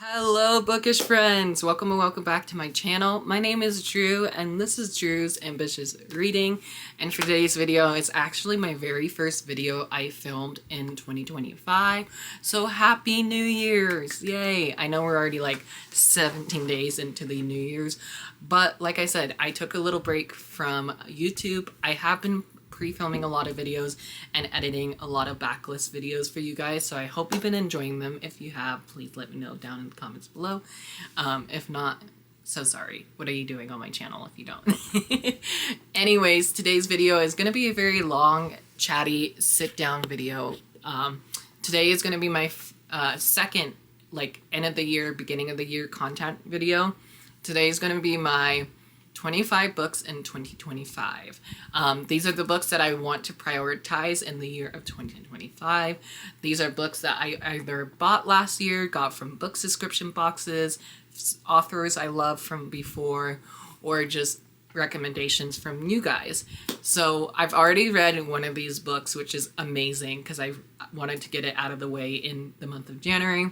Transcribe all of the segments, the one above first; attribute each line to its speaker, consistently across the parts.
Speaker 1: Hello bookish friends, welcome and welcome back to my channel. My name is Drew and this is Drew's Ambitious Reading, and for today's video it's actually my very first video I filmed in 2025, so happy New Year's, yay. I know we're already like 17 days into the New Year's, but like I said, I took a little break from YouTube. I have been pre-filming a lot of videos and editing a lot of backlist videos for you guys, so I hope you've been enjoying them. If you have, please let me know down in the comments below. If not, so sorry. What are you doing on my channel if you don't? Anyways, today's video is going to be a very long, chatty, sit-down video. Today is going to be my second, end of the year, beginning of the year content video. Today is going to be my 25 books in 2025. These are the books that I want to prioritize in the year of 2025. These are books that I either bought last year, got from book subscription boxes, authors I love from before, or just recommendations from you guys. So I've already read one of these books, which is amazing because I wanted to get it out of the way in the month of January.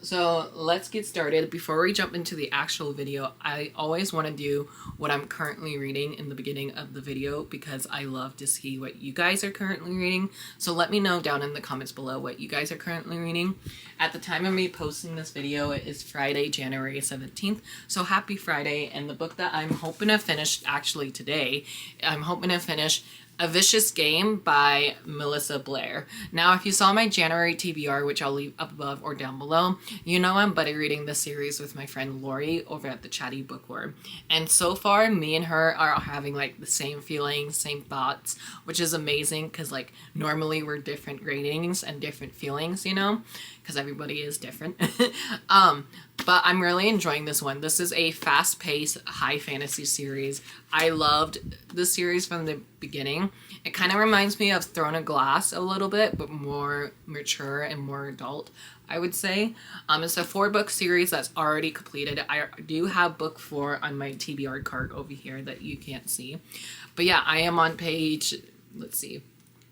Speaker 1: So let's get started. Before we jump into the actual video, I always want to do what I'm currently reading in the beginning of the video because I love to see what you guys are currently reading. So let me know down in the comments below what you guys are currently reading. At the time of me posting this video, it is Friday, January 17th. So happy Friday. And the book that I'm hoping to finish actually today, I'm hoping to finish A Vicious Game by Melissa Blair. Now, if you saw my January TBR, which I'll leave up above or down below, you know I'm buddy reading this series with my friend Lori over at the Chatty Bookworm. And so far, me and her are having like the same feelings, same thoughts, which is amazing because like normally we're different ratings and different feelings, you know, because everybody is different. But I'm really enjoying this one. This is a fast-paced, high fantasy series. I loved the series from the beginning. It kind of reminds me of Throne of Glass a little bit, but more mature and more adult, I would say. It's a 4-book series that's already completed. I do have book 4 on my TBR card over here that you can't see. But yeah, I am on page, let's see,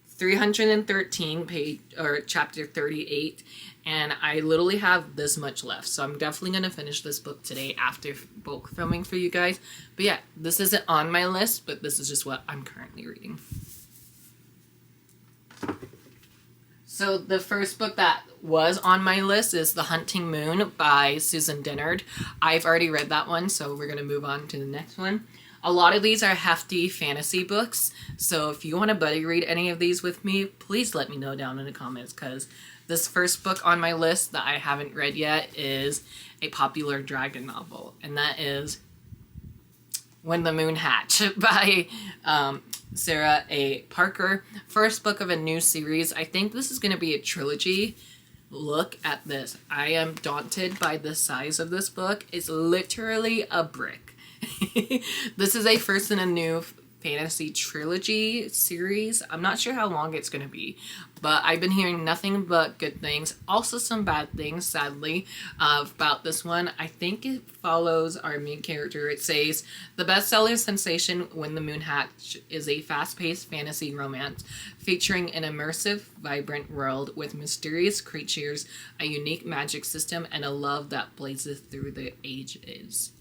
Speaker 1: 313, chapter 38. And I literally have this much left. So I'm definitely going to finish this book today after bulk filming for you guys. But yeah, this isn't on my list, but this is just what I'm currently reading. So the first book that was on my list is The Hunting Moon by Susan Dennard. I've already read that one, so we're going to move on to the next one. A lot of these are hefty fantasy books, so if you want to buddy read any of these with me, please let me know down in the comments, because this first book on my list that I haven't read yet is a popular dragon novel, and that is When the Moon Hatched by Sarah A. Parker. First book of a new series. I think this is going to be a trilogy. Look at this. I am daunted by the size of this book. It's literally a brick. This is a first in a new fantasy trilogy series. I'm not sure how long it's going to be, but I've been hearing nothing but good things. Also some bad things, sadly, about this one. I think it follows our main character. It says, the bestseller sensation When the Moon Hatched is a fast-paced fantasy romance featuring an immersive, vibrant world with mysterious creatures, a unique magic system, and a love that blazes through the ages.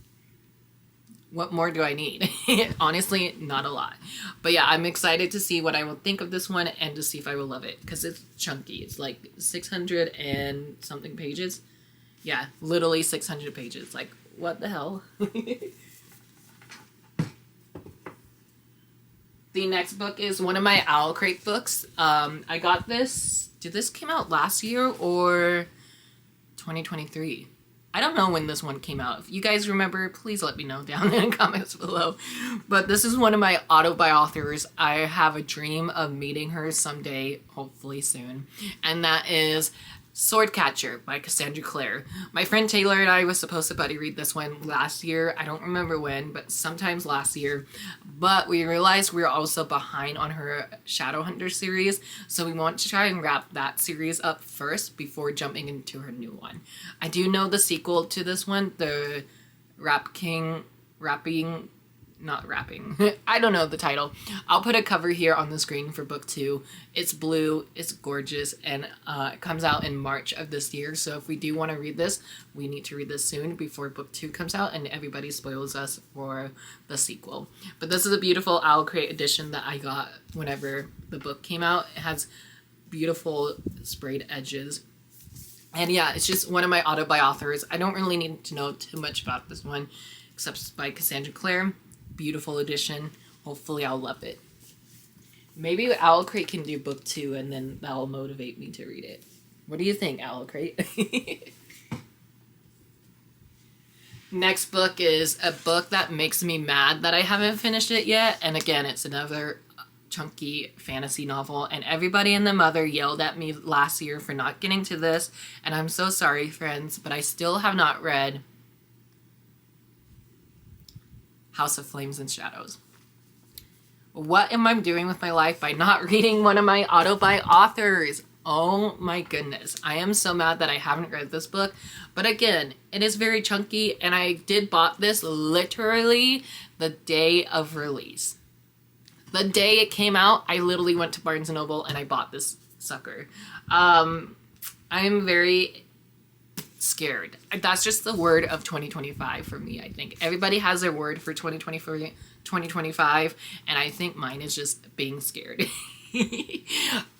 Speaker 1: What more do I need? Honestly, not a lot. But yeah, I'm excited to see what I will think of this one and to see if I will love it. Because it's chunky. It's like 600 and something pages. Yeah, literally 600 pages. Like, what the hell? The next book is one of my Owl Crate books. I got this... Did this come out last year or 2023? I don't know when this one came out. If you guys remember, please let me know down in the comments below. But this is one of my authors. I have a dream of meeting her someday, hopefully soon. And that is Swordcatcher by Cassandra Clare. My friend Taylor and I was supposed to buddy read this one last year. I don't remember when, but sometimes last year. But we realized we were also behind on her Shadowhunter series, so we want to try and wrap that series up first before jumping into her new one. I do know the sequel to this one, the Rapping not wrapping. I don't know the title. I'll put a cover here on the screen for book 2. It's blue, it's gorgeous, and it comes out in March of this year. So if we do want to read this, we need to read this soon before book 2 comes out and everybody spoils us for the sequel. But this is a beautiful Owl Crate edition that I got whenever the book came out. It has beautiful sprayed edges. And yeah, it's just one of my auto-buy authors. I don't really need to know too much about this one, except by Cassandra Clare. Beautiful edition. Hopefully I'll love it. Maybe Owl Crate can do book 2 and then that'll motivate me to read it. What do you think, Owl Crate? Next book is a book that makes me mad that I haven't finished it yet. And again, it's another chunky fantasy novel. And everybody and their mother yelled at me last year for not getting to this. And I'm so sorry, friends, but I still have not read House of Flames and Shadows. What am I doing with my life by not reading one of my auto-buy authors? Oh my goodness. I am so mad that I haven't read this book. But again, it is very chunky, and I did bought this literally the day of release. The day it came out, I literally went to Barnes & Noble and I bought this sucker. I am very scared. That's just the word of 2025 for me, I think. Everybody has their word for 2025, and I think mine is just being scared.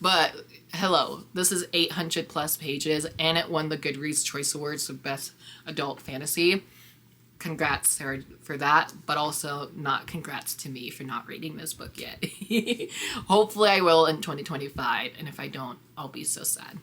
Speaker 1: But hello, this is 800 plus pages, and it won the Goodreads Choice Awards for Best Adult Fantasy. Congrats, Sarah, for that, but also not congrats to me for not reading this book yet. Hopefully I will in 2025, and if I don't, I'll be so sad.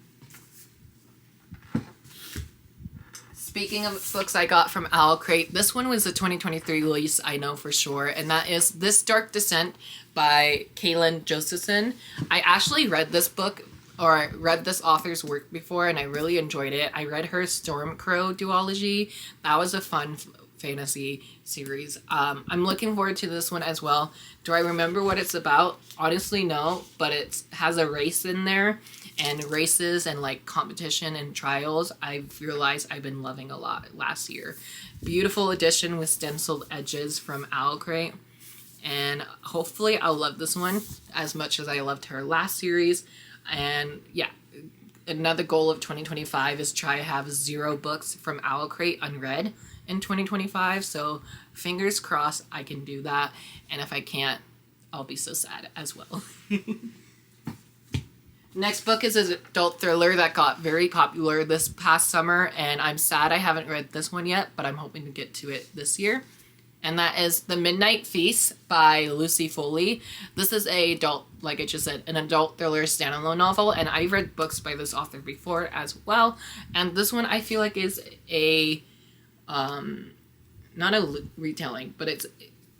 Speaker 1: Speaking of books I got from Owl Crate, this one was a 2023 release, I know for sure, and that is This Dark Descent by Kaylin Josephson. I actually read this book, or read this author's work before, and I really enjoyed it. I read her Stormcrow duology. That was a fun fantasy series. I'm looking forward to this one as well. Do I remember what it's about? Honestly, no, but it has a race in there, and races and like competition and trials I've realized I've been loving a lot last year. Beautiful edition with stenciled edges from Owl Crate, and hopefully I'll love this one as much as I loved her last series. And yeah, another goal of 2025 is try to have 0 books from Owl Crate unread in 2025, so fingers crossed I can do that, and if I can't, I'll be so sad as well. Next book is an adult thriller that got very popular this past summer, and I'm sad I haven't read this one yet, but I'm hoping to get to it this year. And that is The Midnight Feast by Lucy Foley. This is a adult, like I just said, an adult thriller standalone novel, and I've read books by this author before as well. And this one I feel like is a, not a retelling, but it's,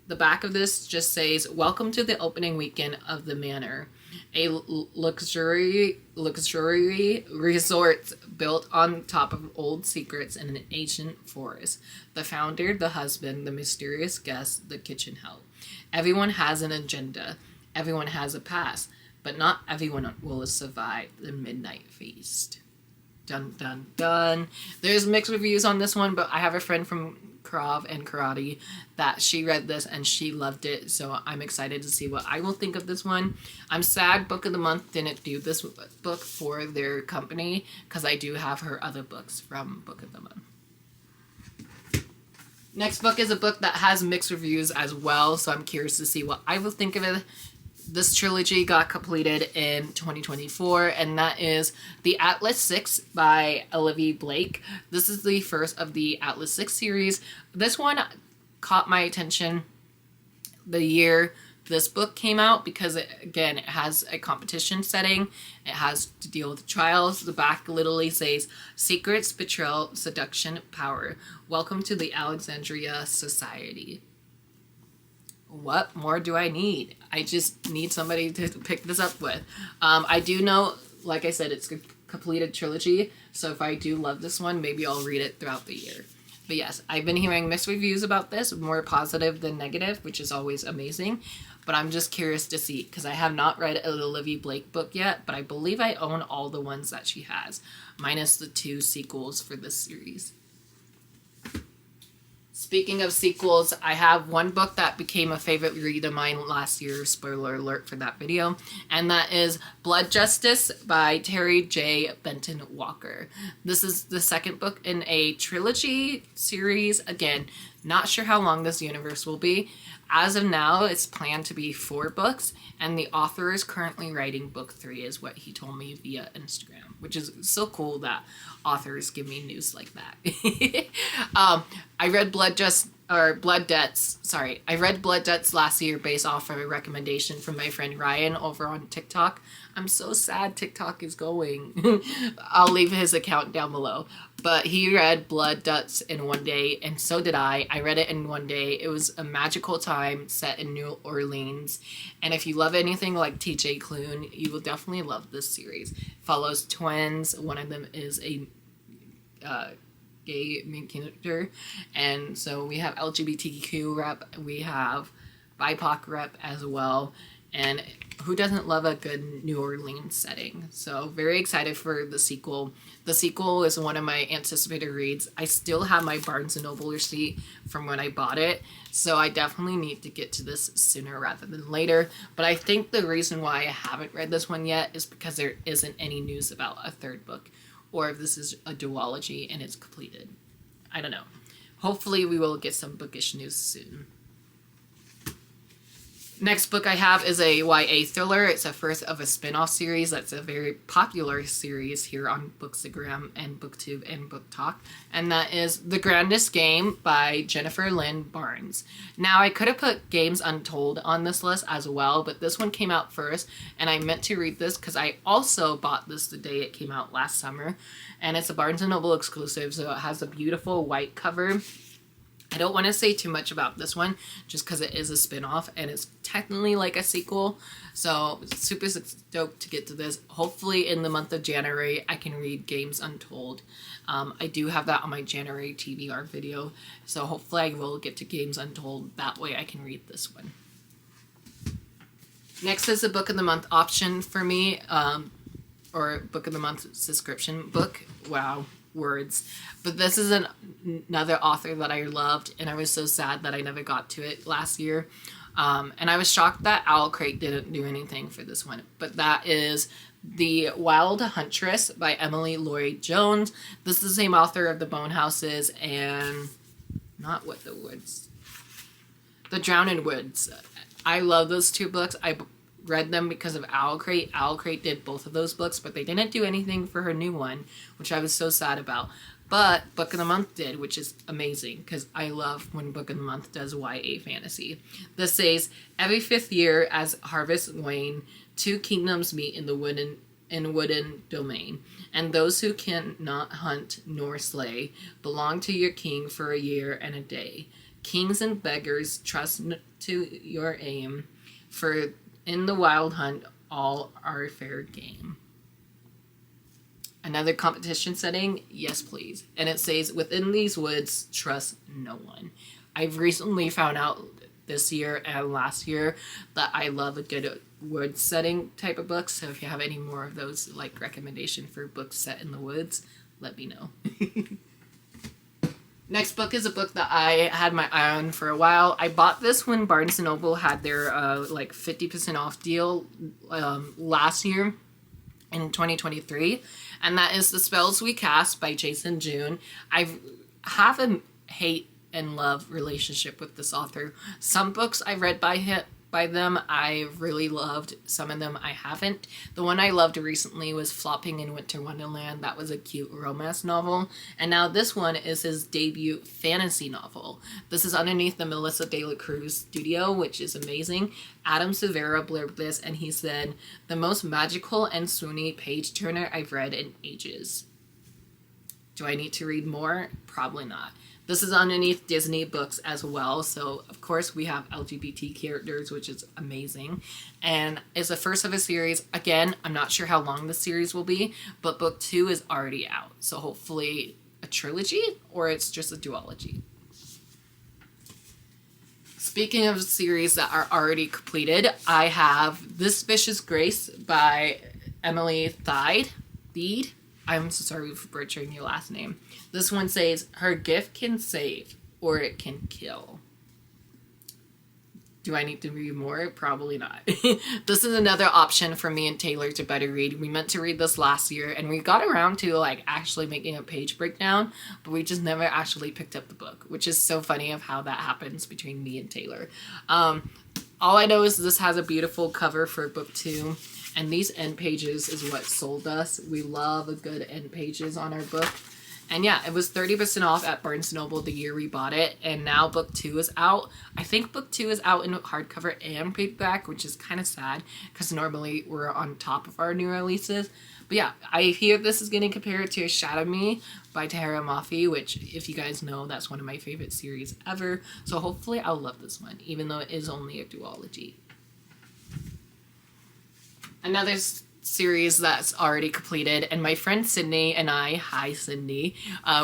Speaker 1: the back of this just says, "Welcome to the opening weekend of the Manor, a luxury resort built on top of old secrets in an ancient forest. The founder, the husband, the mysterious guest, the kitchen help. Everyone has an agenda. Everyone has a past, but not everyone will survive the midnight feast." Dun, dun, dun. There's mixed reviews on this one, but I have a friend from Krav and Karate that she read this and she loved it, so I'm excited to see what I will think of this one. I'm sad Book of the Month didn't do this book for their company, because I do have her other books from Book of the Month. Next book is a book that has mixed reviews as well, so I'm curious to see what I will think of it. This trilogy got completed in 2024, and that is The Atlas 6 by Olivia Blake. This is the first of the Atlas 6 series. This one caught my attention the year this book came out because, it has a competition setting. It has to deal with trials. The back literally says, "Secrets, Betrayal, Seduction, Power. Welcome to the Alexandria Society." What more do I need? I just need somebody to pick this up with. I do know, like I said, it's a completed trilogy, so if I do love this one, maybe I'll read it throughout the year. But yes, I've been hearing mixed reviews about this, more positive than negative, which is always amazing. But I'm just curious to see, because I have not read an Olivia Blake book yet, but I believe I own all the ones that she has, minus the 2 sequels for this series. Speaking of sequels, I have one book that became a favorite read of mine last year, spoiler alert for that video, and that is Blood Justice by Terry J. Benton Walker. This is the second book in a trilogy series. Again, not sure how long this universe will be. As of now, it's planned to be 4 books, and the author is currently writing book 3, is what he told me via Instagram, which is so cool that authors give me news like that. I read Blood Debts. I read Blood Debts last year based off of a recommendation from my friend Ryan over on TikTok. I'm so sad TikTok is going. I'll leave his account down below. But he read Blood Debts in one day, and so did I. I read it in one day. It was a magical time set in New Orleans. And if you love anything like TJ Klune, you will definitely love this series. It follows twins. One of them is a gay main character. And so we have LGBTQ rep. We have BIPOC rep as well. And who doesn't love a good New Orleans setting? So very excited for the sequel. The sequel is one of my anticipated reads. I still have my Barnes & Noble receipt from when I bought it. So I definitely need to get to this sooner rather than later. But I think the reason why I haven't read this one yet is because there isn't any news about a third book. Or if this is a duology and it's completed. I don't know. Hopefully we will get some bookish news soon. Next book I have is a YA thriller. It's a first of a spin-off series that's a very popular series here on Bookstagram and BookTube and BookTok. And that is The Grandest Game by Jennifer Lynn Barnes. Now, I could have put Games Untold on this list as well, but this one came out first. And I meant to read this because I also bought this the day it came out last summer. And it's a Barnes & Noble exclusive, so it has a beautiful white cover. I don't want to say too much about this one just because it is a spin-off and it's technically like a sequel. So super stoked to get to this. Hopefully in the month of January I can read Games Untold. I do have that on my January TBR video. So hopefully I will get to Games Untold. That way I can read this one. Next is a book of the month option for me. Or book of the month subscription book. Wow. Words. But this is another author that I loved, and I was so sad that I never got to it last year. And I was shocked that Owl Crate didn't do anything for this one. But that is The Wild Huntress by Emily Lloyd Jones. This is the same author of The Bone Houses and not What the Woods. The Drowned Woods. I love those 2 books. I read them because of Owl Crate. Owl Crate did both of those books, but they didn't do anything for her new one, which I was so sad about. But Book of the Month did, which is amazing because I love when Book of the Month does YA fantasy. This says, every 5th year as harvest wane, 2 kingdoms meet in the wooden domain, and those who cannot hunt nor slay belong to your king for a year and a day. Kings and beggars trust to your aim, for in the wild hunt, all are fair game. Another competition setting? Yes, please. And it says, within these woods, trust no one. I've recently found out this year and last year that I love a good woods setting type of book. So if you have any more of those, like recommendation for books set in the woods, let me know. Next book is a book that I had my eye on for a while. I bought this when Barnes & Noble had their like 50% off deal last year in 2023. And that is The Spells We Cast by Jason June. I have a hate and love relationship with this author. Some books I read by them I really loved. Some of them I haven't. The one I loved recently was Flopping in Winter Wonderland. That was a cute romance novel. And now this one is his debut fantasy novel. This is underneath the Melissa De La Cruz studio, which is amazing. Adam Severa blurbed this and he said, the most magical and swoony page turner I've read in ages. Do I need to read more? Probably not. This is underneath Disney Books as well. So, of course, we have LGBT characters, which is amazing. And it's the first of a series. Again, I'm not sure how long the series will be, but book 2 is already out. So, hopefully a trilogy or it's just a duology. Speaking of series that are already completed, I have This Vicious Grace by Emily Thede. I'm so sorry for butchering your last name. This one says, her gift can save. or it can kill. Do I need to read more? Probably not. This is another option for me and Taylor to better read. We meant to read this last year, and we got around to like actually making a page breakdown, but we just never actually picked up the book, which is so funny of how that happens between me and Taylor. All I know is this has a beautiful cover for book 2, and these end pages is what sold us. We love a good end pages on our book. And yeah, it was 30% off at Barnes & Noble the year we bought it, and now book 2 is out. I think book 2 is out in hardcover and paperback, which is kind of sad, because normally we're on top of our new releases. But yeah, I hear this is getting compared to Shadow Me by Tahira Mafi, which, if you guys know, that's one of my favorite series ever. So hopefully I'll love this one, even though it is only a duology. Another series that's already completed, and my friend Sydney and I, hi Sydney,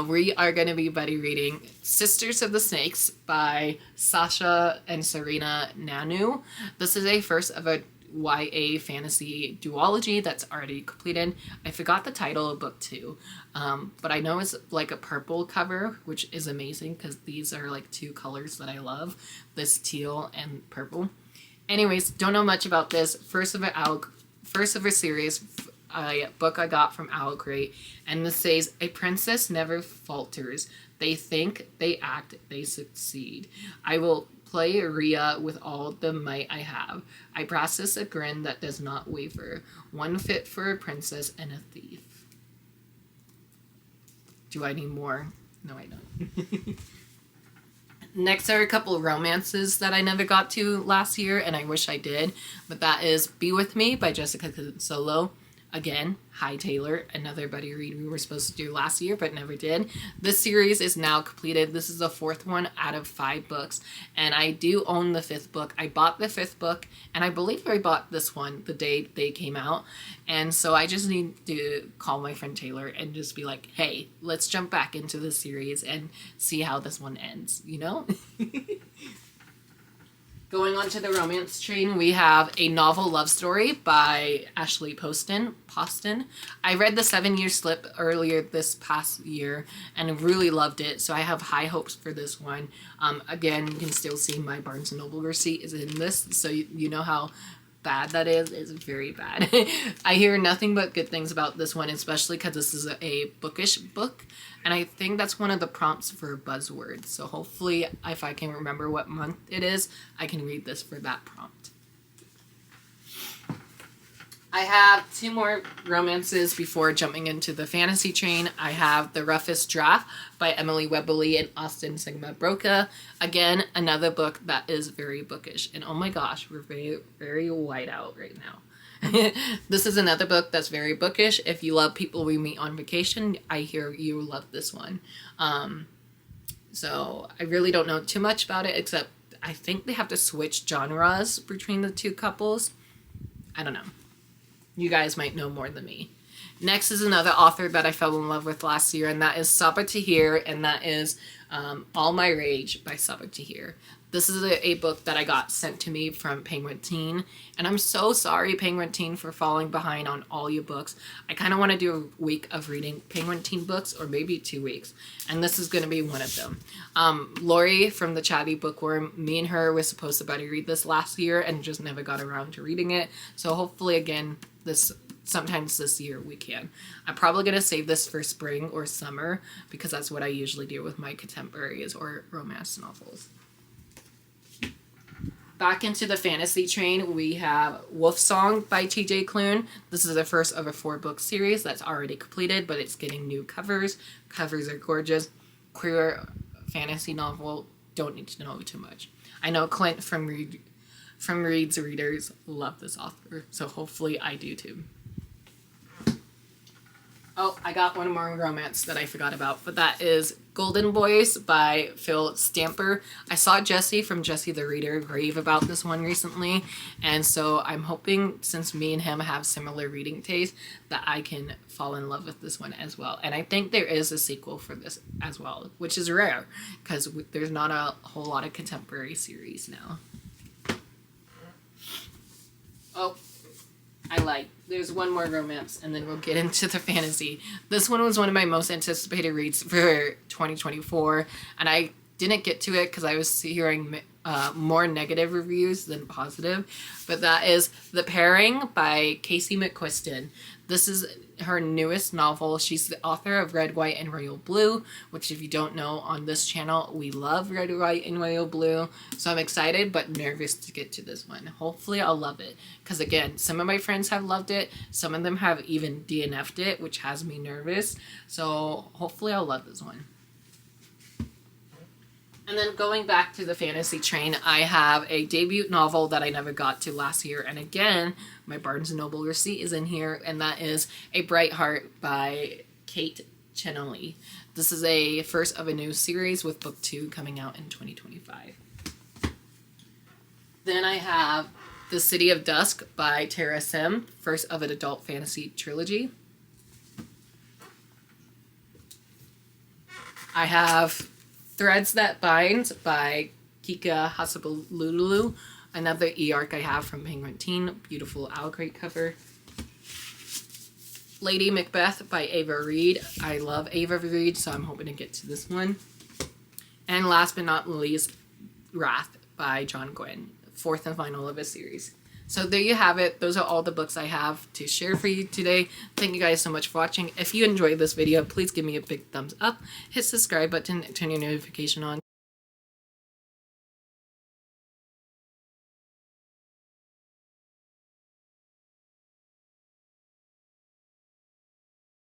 Speaker 1: we are going to be buddy reading Sisters of the Snakes by Sasha and Serena Nanu. This is a first of a YA fantasy duology that's already completed. I forgot the title of book 2, but I know it's like a purple cover, which is amazing because these are like 2 colors that I love, this teal and purple. Anyways, don't know much about this. First of a series, a book I got from Owl Crate, and this says, "A princess never falters. They think, they act, they succeed. I will play Rhea with all the might I have. I process a grin that does not waver, one fit for a princess and a thief." Do I need more? No, I don't. Next are a couple of romances that I never got to last year, and I wish I did. But that is Be With Me by Jessica Solo. Again, hi Taylor, another buddy read we were supposed to do last year but never did. This series is now completed. This is the 4th one out of 5 books, and I do own the 5th book. I bought the 5th book, and I believe I bought this one the day they came out, and so I just need to call my friend Taylor and just be like, hey, let's jump back into the series and see how this one ends, you know? Going on to the romance train, we have A Novel Love Story by Ashley Poston. I read The 7-Year Slip earlier this past year and really loved it, so I have high hopes for this one. Again, you can still see my Barnes & Noble receipt is in this, so you know how bad that is. It's very bad. I hear nothing but good things about this one, especially because this is a bookish book, and I think that's one of the prompts for buzzwords. So hopefully, if I can remember what month it is, I can read this for that prompt. I have 2 more romances before jumping into the fantasy train. I have The Roughest Draft by Emily Webley and Austin Sigma Broca. Again, another book that is very bookish. And oh my gosh, we're very, very white out right now. This is another book that's very bookish. If you love People We Meet on Vacation, I hear you love this one. So I really don't know too much about it, except I think they have to switch genres between the 2 couples. I don't know. You guys might know more than me. Next is another author that I fell in love with last year, and that is Sabaa Tahir, and that is All My Rage by Sabaa Tahir. This is a book that I got sent to me from Penguin Teen, and I'm so sorry, Penguin Teen, for falling behind on all your books. I kind of want to do a week of reading Penguin Teen books, or maybe 2 weeks, and this is going to be one of them. Lori from the Chatty Bookworm, me and her were supposed to buddy read this last year and just never got around to reading it, so hopefully, again, sometimes this year we can. I'm probably going to save this for spring or summer because that's what I usually do with my contemporaries or romance novels. Back into the fantasy train, we have Wolf Song by T.J. Klune. This is the first of a 4-book series that's already completed, but it's getting new covers. Covers are gorgeous. Queer fantasy novel, don't need to know too much. I know Clint from Reed's Readers love this author, so hopefully I do too. Oh, I got one more romance that I forgot about, but that is Golden Boys by Phil Stamper. I saw Jesse from Jesse the Reader rave about this one recently, and so I'm hoping, since me and him have similar reading tastes, that I can fall in love with this one as well. And I think there is a sequel for this as well, which is rare, because there's not a whole lot of contemporary series now. Oh, I lied. There's one more romance, and then we'll get into the fantasy. This one was one of my most anticipated reads for 2024, and I didn't get to it because I was hearing more negative reviews than positive, but that is The Pairing by Casey McQuiston. This is her newest novel. She's the author of Red, White, and Royal Blue, which if you don't know, on this channel, we love Red, White, and Royal Blue. So I'm excited but nervous to get to this one. Hopefully I'll love it. Because again, some of my friends have loved it. Some of them have even DNF'd it, which has me nervous. So hopefully I'll love this one. And then going back to the fantasy train, I have a debut novel that I never got to last year. And again, my Barnes & Noble receipt is in here. And that is A Bright Heart by Kate Chenoweth. This is a first of a new series with book 2 coming out in 2025. Then I have The City of Dusk by Tara Sim, first of an adult fantasy trilogy. I have Threads That Bind by Kika Hasabululu, another e-arc I have from Penguin Teen, beautiful owl crate cover. Lady Macbeth by Ava Reed. I love Ava Reed, so I'm hoping to get to this one. And last but not least, Wrath by John Gwynne, fourth and final of a series. So there you have it. Those are all the books I have to share for you today. Thank you guys so much for watching. If you enjoyed this video, please give me a big thumbs up. Hit subscribe button, turn your notification on.